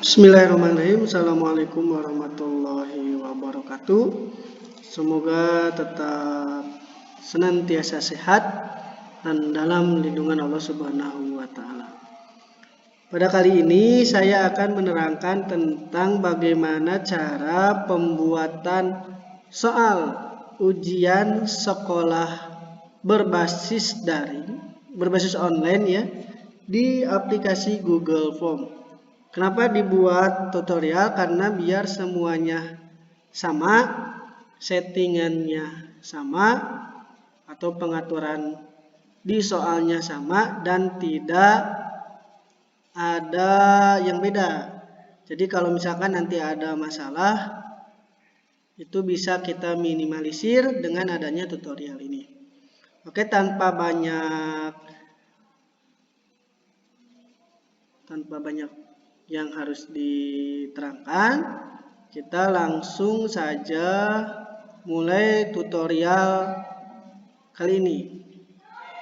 Bismillahirrahmanirrahim. Assalamualaikum warahmatullahi wabarakatuh. Semoga tetap senantiasa sehat dan dalam lindungan Allah Subhanahu wa taala. Pada kali ini saya akan menerangkan tentang bagaimana cara pembuatan soal ujian sekolah berbasis online ya, di aplikasi Google Form. Kenapa dibuat tutorial? Karena biar semuanya sama, settingannya sama, atau pengaturan di soalnya sama dan tidak ada yang beda. Jadi kalau misalkan nanti ada masalah, itu bisa kita minimalisir dengan adanya tutorial ini. Oke, tanpa banyak yang harus diterangkan, kita langsung saja mulai tutorial kali ini.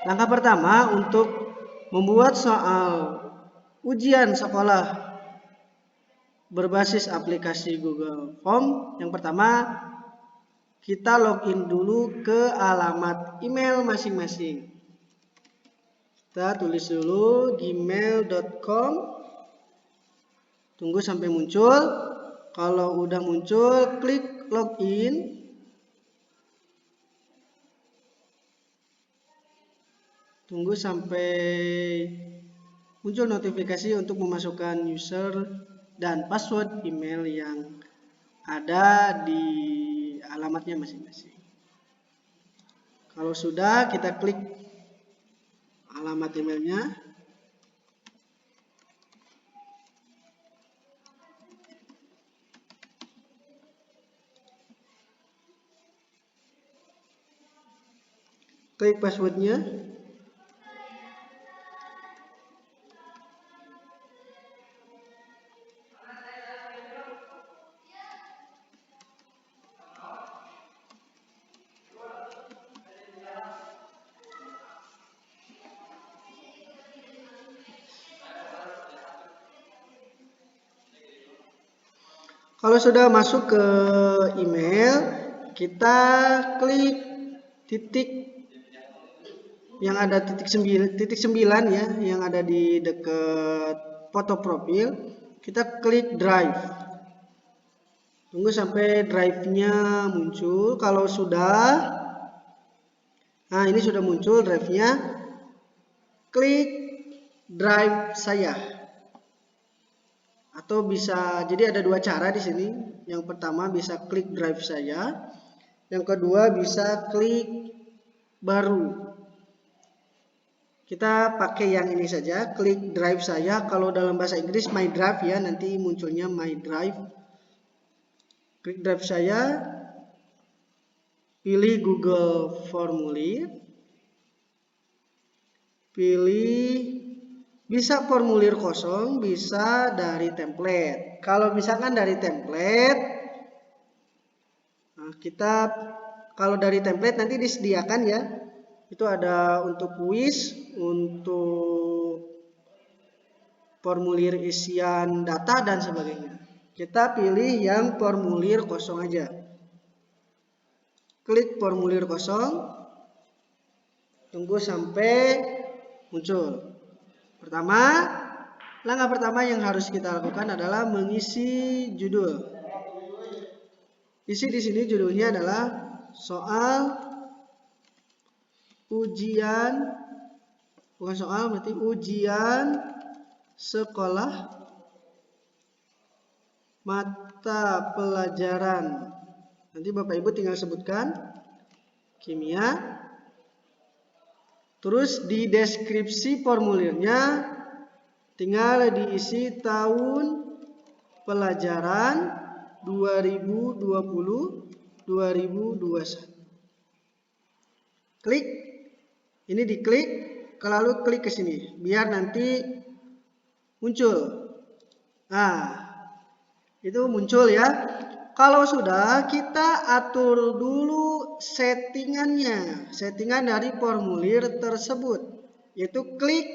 Langkah pertama untuk membuat soal ujian sekolah berbasis aplikasi Google Form, yang pertama kita login dulu ke alamat email masing-masing. Kita tulis dulu gmail.com. Tunggu sampai muncul. Kalau udah muncul, klik login. Tunggu sampai muncul notifikasi untuk memasukkan user dan password email yang ada di alamatnya masing-masing. Kalau sudah, kita klik alamat emailnya. Klik passwordnya. Kalau sudah masuk ke email, kita klik titik yang ada titik 9 ya, yang ada di dekat foto profil. Kita klik drive. Tunggu sampai drive-nya muncul. Kalau sudah, nah ini sudah muncul drive-nya. Klik drive saya. Atau bisa, jadi ada dua cara di sini. Yang pertama bisa klik drive saya. Yang kedua bisa klik baru. Kita pakai yang ini saja, klik drive saya. Kalau dalam bahasa Inggris my drive ya, nanti munculnya my drive. Klik drive saya. Pilih Google Formulir. Pilih, bisa formulir kosong, bisa dari template. Kalau misalkan dari template, nah kalau dari template nanti disediakan ya. Itu ada untuk kuis, untuk formulir isian data dan sebagainya. Kita pilih yang formulir kosong aja. Klik formulir kosong. Tunggu sampai muncul. Langkah pertama yang harus kita lakukan adalah mengisi judul. Isi di sini judulnya adalah soal ujian, bukan soal, berarti ujian sekolah mata pelajaran. Nanti Bapak Ibu tinggal sebutkan kimia. Terus di deskripsi formulirnya tinggal diisi tahun pelajaran 2020-2021. Klik. Ini diklik, lalu klik ke sini biar nanti muncul. Nah, itu muncul ya. Kalau sudah, kita atur dulu settingannya, settingan dari formulir tersebut, yaitu klik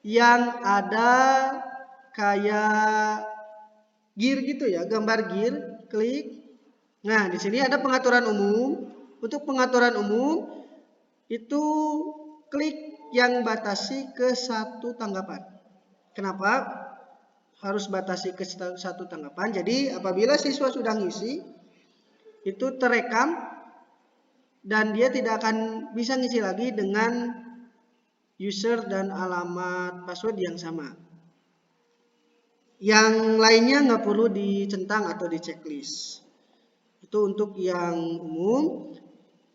yang ada kayak gear gitu ya, gambar gear, klik. Nah, di sini ada pengaturan umum. Untuk pengaturan umum itu klik yang batasi ke satu tanggapan. Kenapa harus batasi ke satu tanggapan? Jadi apabila siswa sudah ngisi, itu terekam dan dia tidak akan bisa ngisi lagi dengan user dan alamat password yang sama. Yang lainnya nggak perlu dicentang atau di checklist. Itu untuk yang umum.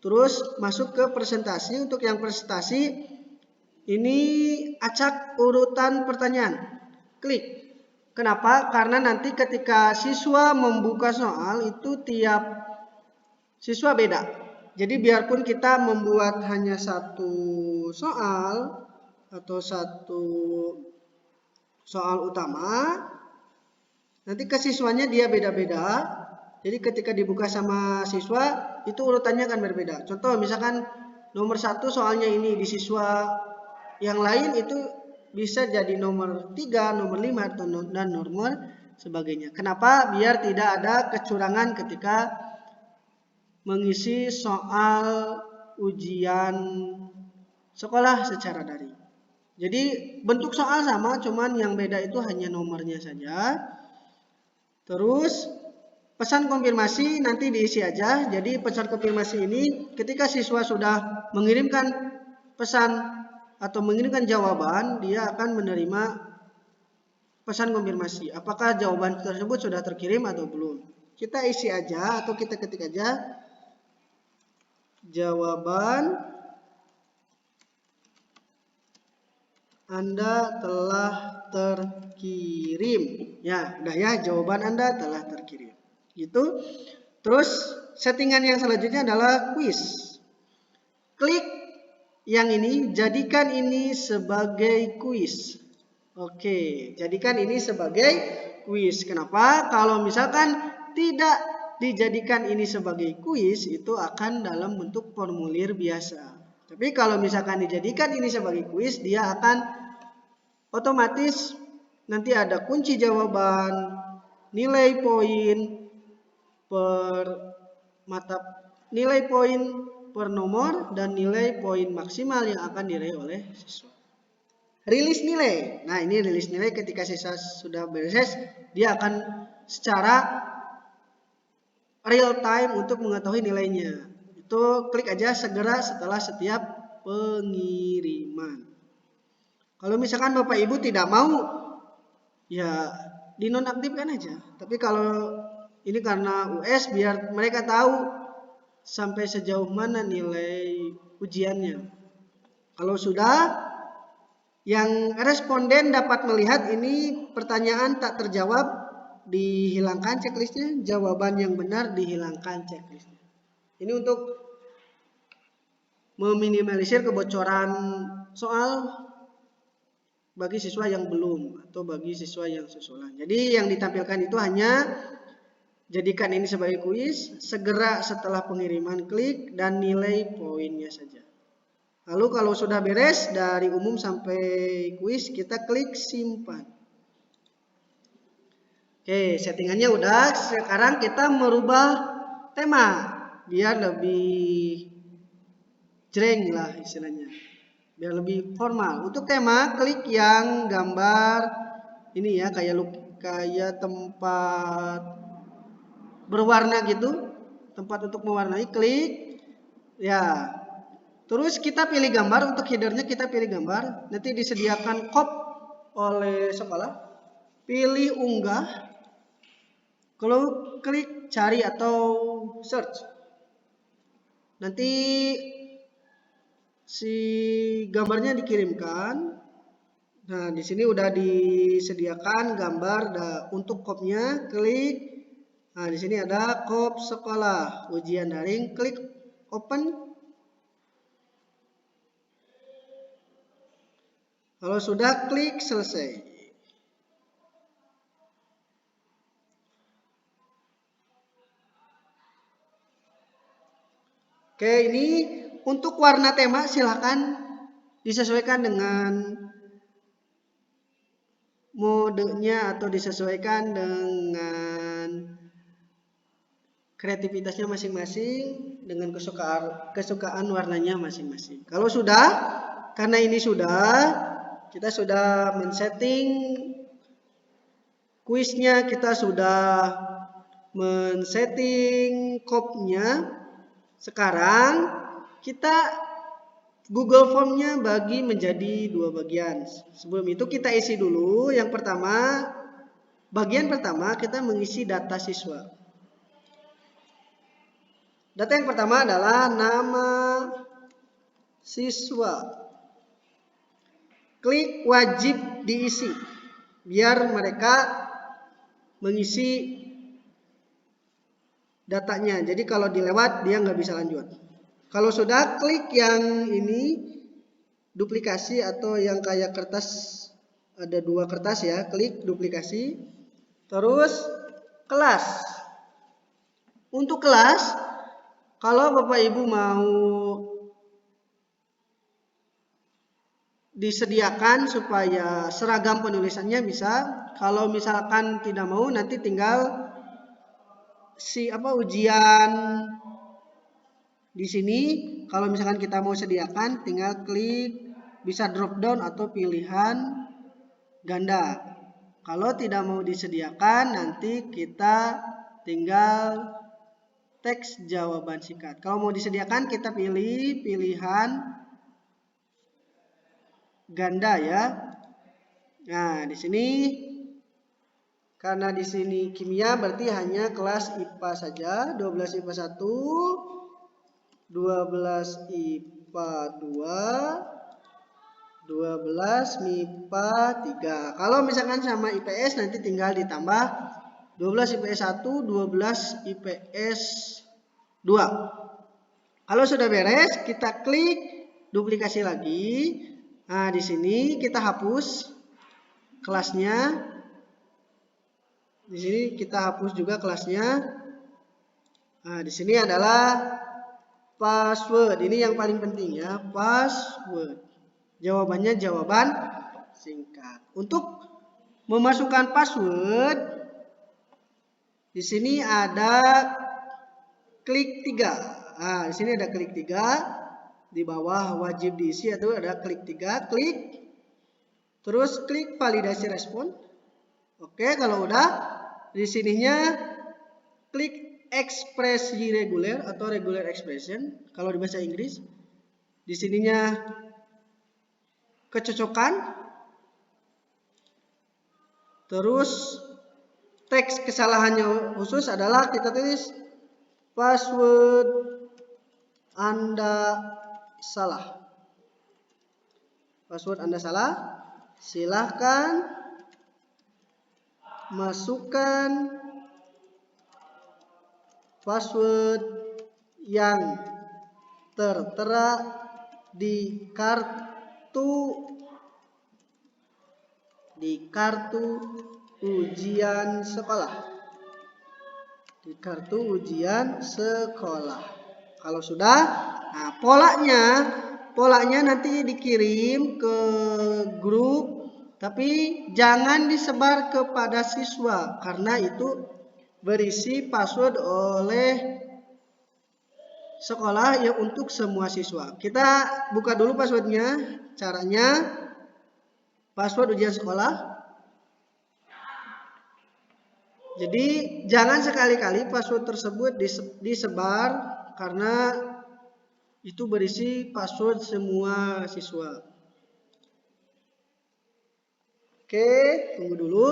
Terus masuk ke presentasi. Untuk yang presentasi ini acak urutan pertanyaan. Klik. Kenapa? Karena nanti ketika siswa membuka soal itu tiap siswa beda. Jadi biarpun kita membuat hanya satu soal atau satu soal utama, nanti ke siswanya dia beda-beda. Jadi ketika dibuka sama siswa itu urutannya akan berbeda. Contoh misalkan nomor 1 soalnya ini di siswa yang lain itu bisa jadi nomor 3, nomor 5 dan nomor sebagainya. Kenapa? Biar tidak ada kecurangan ketika mengisi soal ujian sekolah secara daring. Jadi bentuk soal sama, cuman yang beda itu hanya nomornya saja. Terus pesan konfirmasi nanti diisi aja. Jadi pesan konfirmasi ini ketika siswa sudah mengirimkan pesan atau mengirimkan jawaban, dia akan menerima pesan konfirmasi. Apakah jawaban tersebut sudah terkirim atau belum? Kita isi aja atau kita ketik aja jawaban Anda telah terkirim. Ya, udah ya, jawaban Anda telah terkirim. Gitu. Terus settingan yang selanjutnya adalah quiz. Klik yang ini, jadikan ini sebagai quiz. Oke, jadikan ini sebagai quiz. Kenapa? Kalau misalkan tidak dijadikan ini sebagai quiz, itu akan dalam bentuk formulir biasa. Tapi kalau misalkan dijadikan ini sebagai quiz, dia akan otomatis nanti ada kunci jawaban, nilai poin per mata, nilai poin per nomor, dan nilai poin maksimal yang akan diraih oleh siswa. Rilis nilai. Nah, ini rilis nilai ketika siswa sudah beres, dia akan secara real time untuk mengetahui nilainya. Itu klik aja segera setelah setiap pengiriman. Kalau misalkan Bapak Ibu tidak mau, ya dinonaktifkan aja. Tapi kalau ini karena US, biar mereka tahu sampai sejauh mana nilai ujiannya. Kalau sudah, yang responden dapat melihat ini pertanyaan tak terjawab, dihilangkan checklistnya. Jawaban yang benar dihilangkan checklistnya. Ini untuk meminimalisir kebocoran soal bagi siswa yang belum atau bagi siswa yang susulan. Jadi yang ditampilkan itu hanya jadikan ini sebagai kuis, segera setelah pengiriman klik, dan nilai poinnya saja. Lalu kalau sudah beres dari umum sampai kuis, kita klik simpan. Oke, settingannya udah. Sekarang kita merubah tema biar lebih jreng lah istilahnya, biar lebih formal. Untuk tema, klik yang gambar ini ya, kayak tempat berwarna gitu, tempat untuk mewarnai, klik ya. Terus kita pilih gambar. Untuk headernya kita pilih gambar. Nanti disediakan cop oleh sekolah. Pilih unggah. Kalau klik cari atau search, nanti si gambarnya dikirimkan. Nah, di sini udah disediakan gambar untuk kopnya, klik. Nah, di sini ada kop sekolah ujian daring, klik open. Kalau sudah, klik selesai. Oke, ini untuk warna tema silakan disesuaikan dengan modenya atau disesuaikan dengan kreativitasnya masing-masing, dengan kesukaan warnanya masing-masing. Kalau sudah, karena ini kita sudah men-setting kuisnya, kita sudah men-setting copy-nya. Sekarang kita Google Form-nya bagi menjadi 2 bagian. Sebelum itu kita isi dulu. Yang pertama, bagian pertama kita mengisi data siswa. Data yang pertama adalah nama siswa. Klik wajib diisi biar mereka mengisi datanya. Jadi kalau dilewat dia nggak bisa lanjut. Kalau sudah, klik yang ini duplikasi atau yang kayak kertas, ada 2 kertas ya, klik duplikasi. Terus kelas. Untuk kelas, kalau Bapak Ibu mau disediakan supaya seragam penulisannya bisa. Kalau misalkan tidak mau, nanti tinggal ujian di sini. Kalau misalkan kita mau sediakan, tinggal klik, bisa drop down atau pilihan ganda. Kalau tidak mau disediakan, nanti kita tinggal teks jawaban singkat. Kalau mau disediakan, kita pilih pilihan ganda ya. Nah, di sini karena di sini kimia berarti hanya kelas IPA saja, 12 IPA 1, 12 IPA 2, 12 MIPA 3. Kalau misalkan sama IPS nanti tinggal ditambah 12 IPS 1, 12 IPS 2. Kalau sudah beres, kita klik duplikasi lagi. Nah, di sini kita hapus kelasnya. Di sini kita hapus juga kelasnya. Nah, di sini adalah password. Ini yang paling penting ya, password. Jawabannya jawaban singkat. Untuk memasukkan password, di sini ada klik 3. Nah, di sini ada klik 3. Di bawah wajib diisi itu ada klik 3, klik. Terus klik validasi respon. Oke, kalau udah, di sininya klik ekspresi reguler atau regular expression kalau di bahasa Inggris. Di sininya kecocokan. Terus teks kesalahannya khusus adalah kita tulis password Anda salah. Password Anda salah. Silahkan masukkan password yang tertera di kartu ujian sekolah. Di kartu ujian sekolah. Kalau sudah, nah polanya nanti dikirim ke grup, tapi jangan disebar kepada siswa karena itu berisi password oleh sekolah ya untuk semua siswa. Kita buka dulu passwordnya. Caranya password ujian sekolah. Jadi jangan sekali-kali password tersebut disebar karena itu berisi password semua siswa. Oke, tunggu dulu.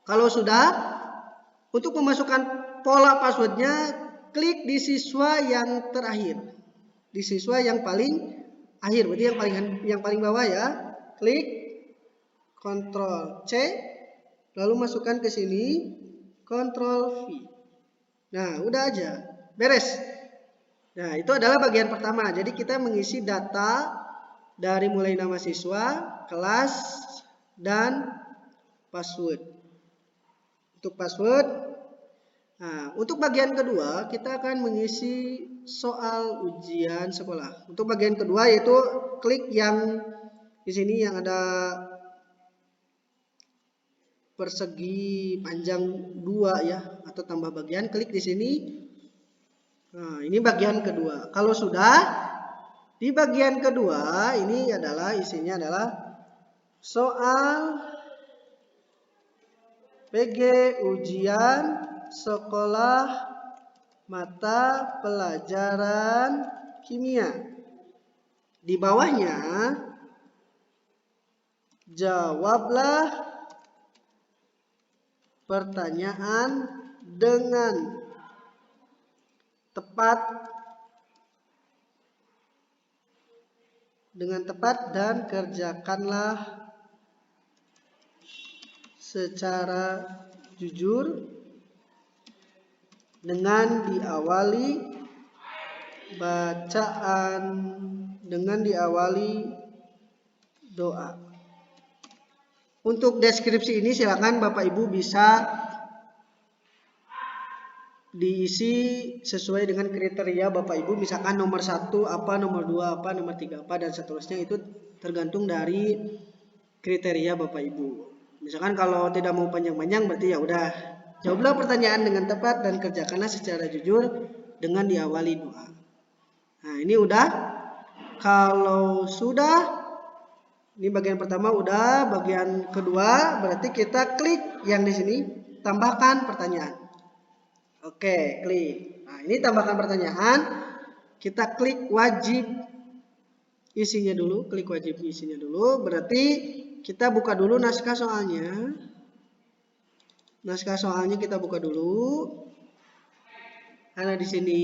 Kalau sudah, untuk memasukkan pola passwordnya, klik di siswa yang terakhir. Di siswa yang paling akhir, berarti yang paling bawah ya. Klik Ctrl C, lalu masukkan ke sini Ctrl V. Nah, udah aja, beres. Nah, itu adalah bagian pertama. Jadi kita mengisi data dari mulai nama siswa, kelas, dan password. Untuk password, Nah, untuk bagian kedua kita akan mengisi soal ujian sekolah. Untuk bagian kedua yaitu klik yang di sini yang ada persegi panjang 2 ya, atau tambah bagian, klik di sini. Nah, ini bagian kedua. Kalau sudah di bagian kedua ini adalah isinya adalah soal PG ujian sekolah mata pelajaran kimia. Di bawahnya jawablah pertanyaan dengan tepat dan kerjakanlah secara jujur dengan diawali doa. Untuk deskripsi ini silakan Bapak Ibu bisa diisi sesuai dengan kriteria Bapak Ibu, misalkan nomor 1 apa, nomor 2 apa, nomor 3 apa, dan seterusnya. Itu tergantung dari kriteria Bapak Ibu. Misalkan kalau tidak mau panjang-panjang berarti ya udah, jawablah pertanyaan dengan tepat dan kerjakanlah secara jujur dengan diawali doa. Nah, ini udah. Kalau sudah, ini bagian pertama udah, bagian kedua berarti kita klik yang di sini tambahkan pertanyaan. Oke, klik. Nah, ini tambahkan pertanyaan. Kita klik wajib isinya dulu, klik wajib isinya dulu. Berarti kita buka dulu naskah soalnya. Naskah soalnya kita buka dulu. Karena di sini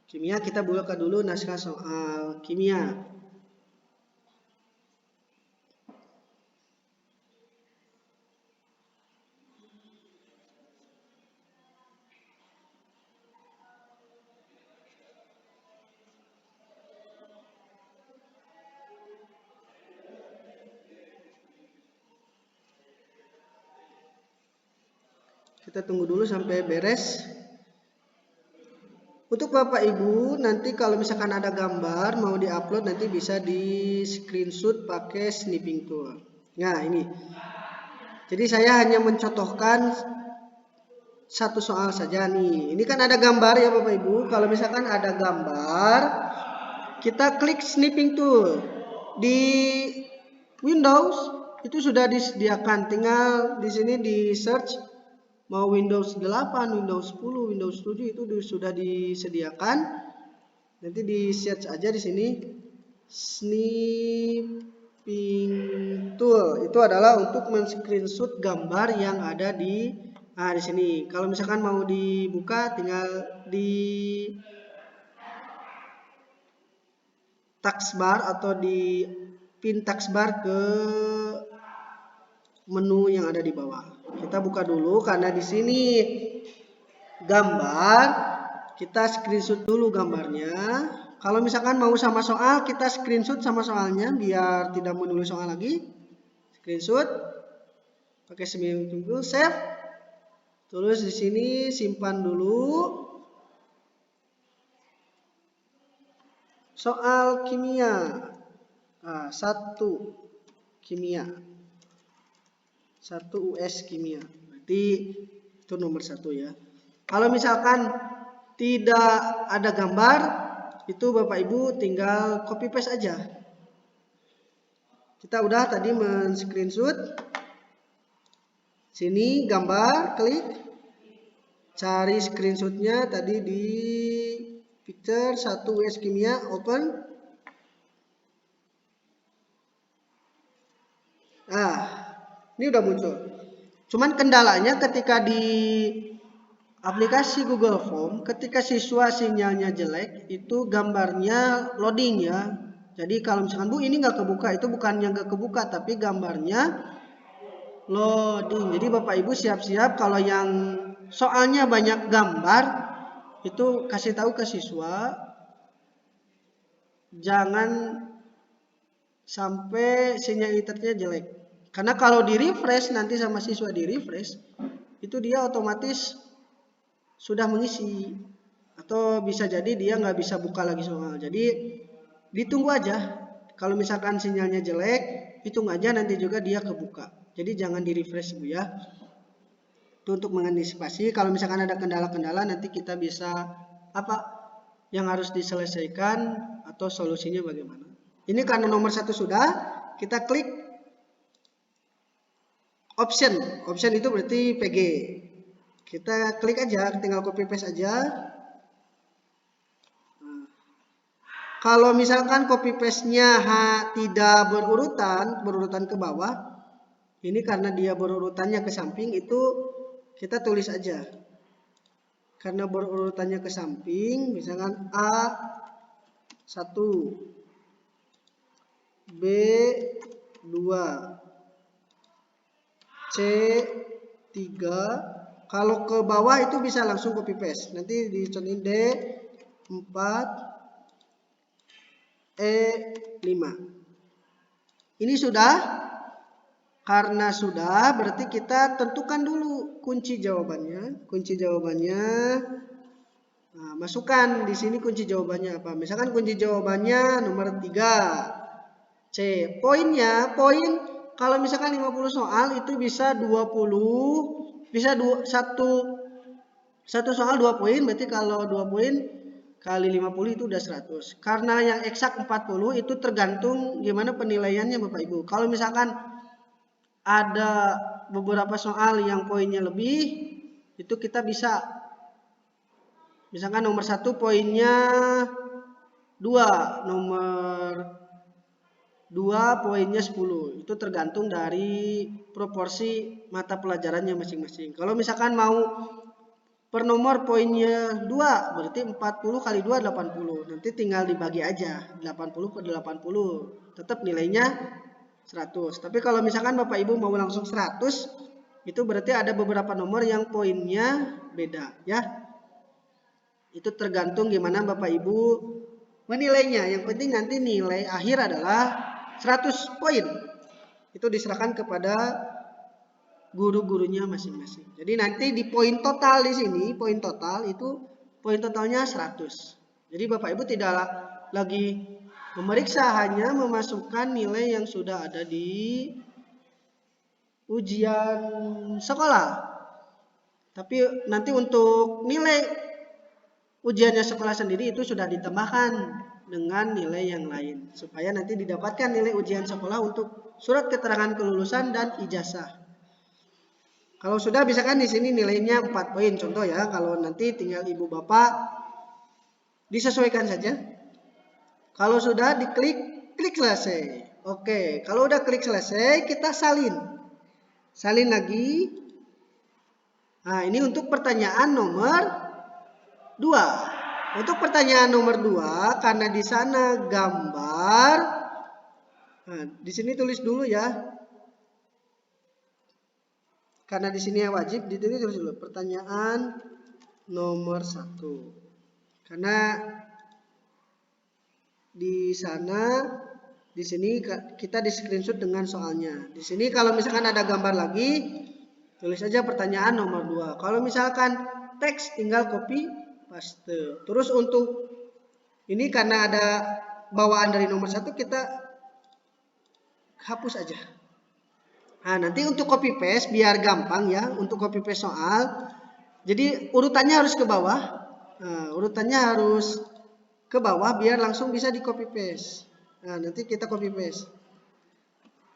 kimia, kita buka dulu naskah soal kimia. Kita tunggu dulu sampai beres. Untuk Bapak Ibu, nanti kalau misalkan ada gambar mau diupload, nanti bisa di screenshot pakai snipping tool. Nah, ini. Jadi saya hanya mencontohkan satu soal saja nih. Ini kan ada gambar ya Bapak Ibu. Kalau misalkan ada gambar, kita klik snipping tool. Di Windows itu sudah disediakan, tinggal di sini di search mau Windows 8, Windows 10, Windows 7 itu sudah disediakan. Nanti di search aja di sini snipping tool. Itu adalah untuk men-screenshot gambar yang ada di sini. Kalau misalkan mau dibuka tinggal di taskbar atau di pin taskbar ke menu yang ada di bawah. Kita buka dulu karena di sini gambar, kita screenshot dulu gambarnya. Kalau misalkan mau sama soal, kita screenshot sama soalnya biar tidak menulis soal lagi. Screenshot pakai semicolon tool, save. Terus di sini simpan dulu. Soal kimia. 1 kimia. 1 US kimia. Berarti itu nomor 1 ya. Kalau misalkan tidak ada gambar, itu Bapak Ibu tinggal copy paste aja. Kita udah tadi men-screenshot. Sini gambar, klik. Cari screenshotnya tadi di picture 1 US kimia, open. Nah, ini udah muncul. Cuman kendalanya ketika di aplikasi Google Form, ketika siswa sinyalnya jelek, itu gambarnya loading ya. Jadi kalau misalkan Bu ini nggak kebuka, itu bukannya nggak kebuka, tapi gambarnya loading. Jadi Bapak Ibu siap-siap kalau yang soalnya banyak gambar, itu kasih tahu ke siswa, jangan sampai sinyal internetnya jelek. Karena kalau di refresh nanti sama siswa di refresh, itu dia otomatis sudah mengisi, atau bisa jadi dia nggak bisa buka lagi soal. Jadi ditunggu aja. Kalau misalkan sinyalnya jelek, hitung aja nanti juga dia kebuka. Jadi jangan di refresh Bu ya. Itu untuk mengantisipasi kalau misalkan ada kendala-kendala nanti kita bisa apa yang harus diselesaikan atau solusinya bagaimana. Ini karena nomor 1 sudah, kita klik option. Option itu berarti PG. Kita klik aja, tinggal copy paste aja. Kalau misalkan copy paste-nya tidak berurutan ke bawah, ini karena dia berurutannya ke samping, itu kita tulis aja. Karena berurutannya ke samping, misalkan A1, B2, C3. Kalau ke bawah itu bisa langsung copy paste. Nanti dicontohin D4, E5. Ini sudah. Karena sudah, berarti kita tentukan dulu kunci jawabannya. Nah, masukkan di sini kunci jawabannya apa. Misalkan kunci jawabannya nomor 3. C. Poin kalau misalkan 50 soal itu bisa 20, bisa satu soal 2 poin, berarti kalau 2 poin kali 50 itu udah 100. Karena yang eksak 40 itu tergantung gimana penilaiannya Bapak Ibu. Kalau misalkan ada beberapa soal yang poinnya lebih, itu kita bisa misalkan nomor 1 poinnya 2, nomor 2 poinnya 10. Itu tergantung dari proporsi mata pelajarannya masing-masing. Kalau misalkan mau per nomor poinnya 2, berarti 40 kali 2 80. Nanti tinggal dibagi aja, 80 per 80. Tetap nilainya 100. Tapi kalau misalkan Bapak Ibu mau langsung 100, itu berarti ada beberapa nomor yang poinnya beda ya. Itu tergantung gimana Bapak Ibu menilainya. Yang penting nanti nilai akhir adalah 100 poin. Itu diserahkan kepada guru-gurunya masing-masing. Jadi nanti di poin total di sini, poin total itu poin totalnya 100. Jadi Bapak Ibu tidak lagi memeriksa, hanya memasukkan nilai yang sudah ada di ujian sekolah. Tapi nanti untuk nilai ujiannya sekolah sendiri itu sudah ditambahkan dengan nilai yang lain. Supaya nanti didapatkan nilai ujian sekolah untuk surat keterangan kelulusan dan ijazah. Kalau sudah misalkan di sini nilainya 4 poin contoh ya. Kalau nanti tinggal ibu bapak disesuaikan saja. Kalau sudah klik selesai. Oke, kalau udah klik selesai kita salin. Salin lagi. Nah, ini untuk pertanyaan nomor 2. Untuk pertanyaan nomor 2 karena di sana gambar. Nah, di sini tulis dulu ya. Karena di sini wajib ditulis dulu pertanyaan nomor 1. Karena di sana di sini kita di screenshot dengan soalnya. Di sini kalau misalkan ada gambar lagi, tulis aja pertanyaan nomor 2. Kalau misalkan teks tinggal copy paste. Terus untuk ini karena ada bawaan dari nomor 1 kita hapus aja. Nah, nanti untuk copy paste biar gampang ya, untuk copy paste soal. Jadi urutannya harus ke bawah. Nah, urutannya harus ke bawah biar langsung bisa di copy paste. Nah, nanti kita copy paste.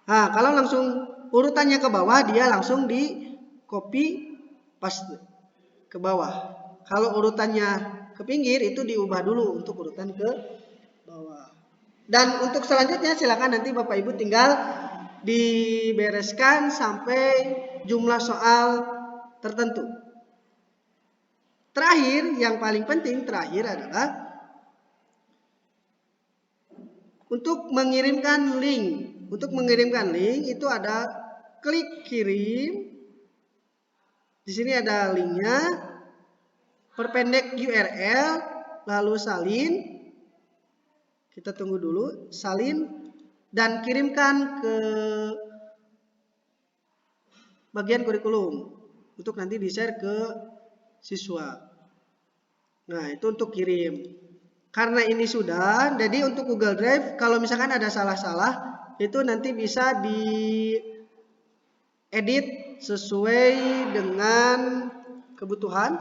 Nah, kalau langsung urutannya ke bawah, dia langsung di copy paste ke bawah. Kalau urutannya ke pinggir itu diubah dulu untuk urutan ke bawah. Dan untuk selanjutnya silakan nanti Bapak Ibu tinggal dibereskan sampai jumlah soal tertentu. Terakhir, yang paling penting terakhir adalah untuk mengirimkan link. Untuk mengirimkan link itu ada klik kirim. Di sini ada linknya. Perpendek URL, lalu salin. Kita tunggu dulu, salin dan kirimkan ke bagian kurikulum untuk nanti di-share ke siswa. Nah, itu untuk kirim. Karena ini sudah, jadi untuk Google Drive, kalau misalkan ada salah-salah, itu nanti bisa diedit sesuai dengan kebutuhan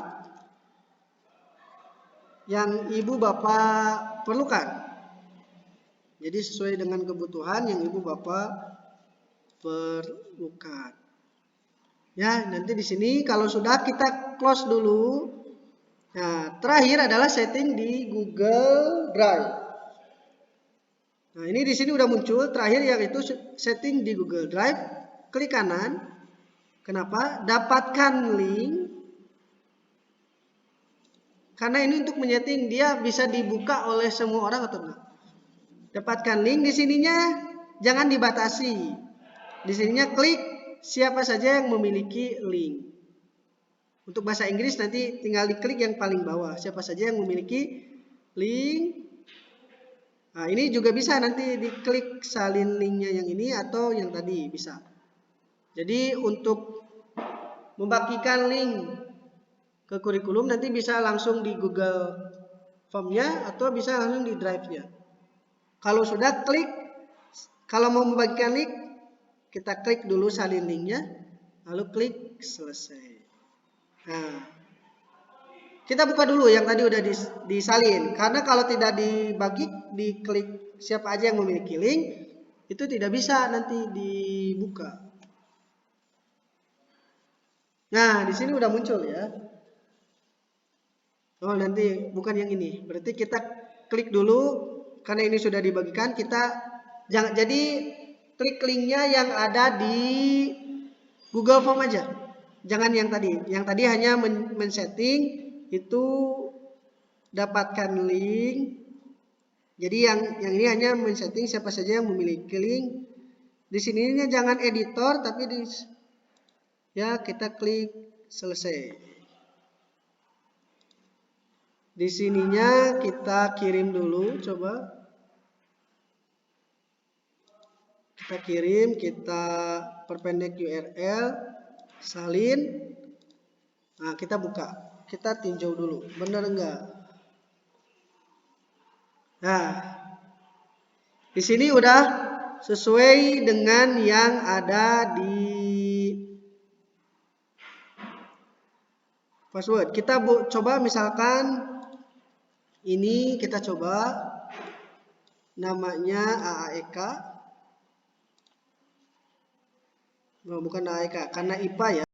yang ibu bapak perlukan. Jadi sesuai dengan kebutuhan yang ibu bapak perlukan. Ya, nanti di sini kalau sudah kita close dulu. Nah, terakhir adalah setting di Google Drive. Nah, ini di sini udah muncul terakhir yaitu setting di Google Drive. Klik kanan. Kenapa? Dapatkan link. Karena ini untuk menyeting dia bisa dibuka oleh semua orang atau enggak. Dapatkan link di sininya jangan dibatasi. Di sininya klik siapa saja yang memiliki link. Untuk bahasa Inggris nanti tinggal diklik yang paling bawah. Siapa saja yang memiliki link. Nah, ini juga bisa nanti diklik salin linknya yang ini atau yang tadi bisa. Jadi untuk membagikan link ke kurikulum nanti bisa langsung di Google Form-nya atau bisa langsung di Drive-nya. Kalau sudah klik, kalau mau membagikan link, kita klik dulu salin linknya, lalu klik selesai. Nah, kita buka dulu yang tadi udah disalin. Karena kalau tidak dibagi, diklik siapa aja yang memiliki link, itu tidak bisa nanti dibuka. Nah, di sini udah muncul ya. Oh, nanti bukan yang ini. Berarti kita klik dulu. Karena ini sudah dibagikan, kita jangan jadi klik linknya yang ada di Google Form aja. Jangan yang tadi. Yang tadi hanya men-setting itu dapatkan link. Jadi yang ini hanya men-setting siapa saja yang memiliki link. Di sininya jangan editor tapi ya kita klik selesai. Di sininya kita kirim dulu coba. Kita kirim, kita perpendek URL, salin. Nah, kita buka. Kita tinjau dulu, benar enggak? Nah, di sini udah sesuai dengan yang ada di password. Kita coba misalkan ini kita coba namanya AAEK. Oh, bukan AAEK, karena IPA ya.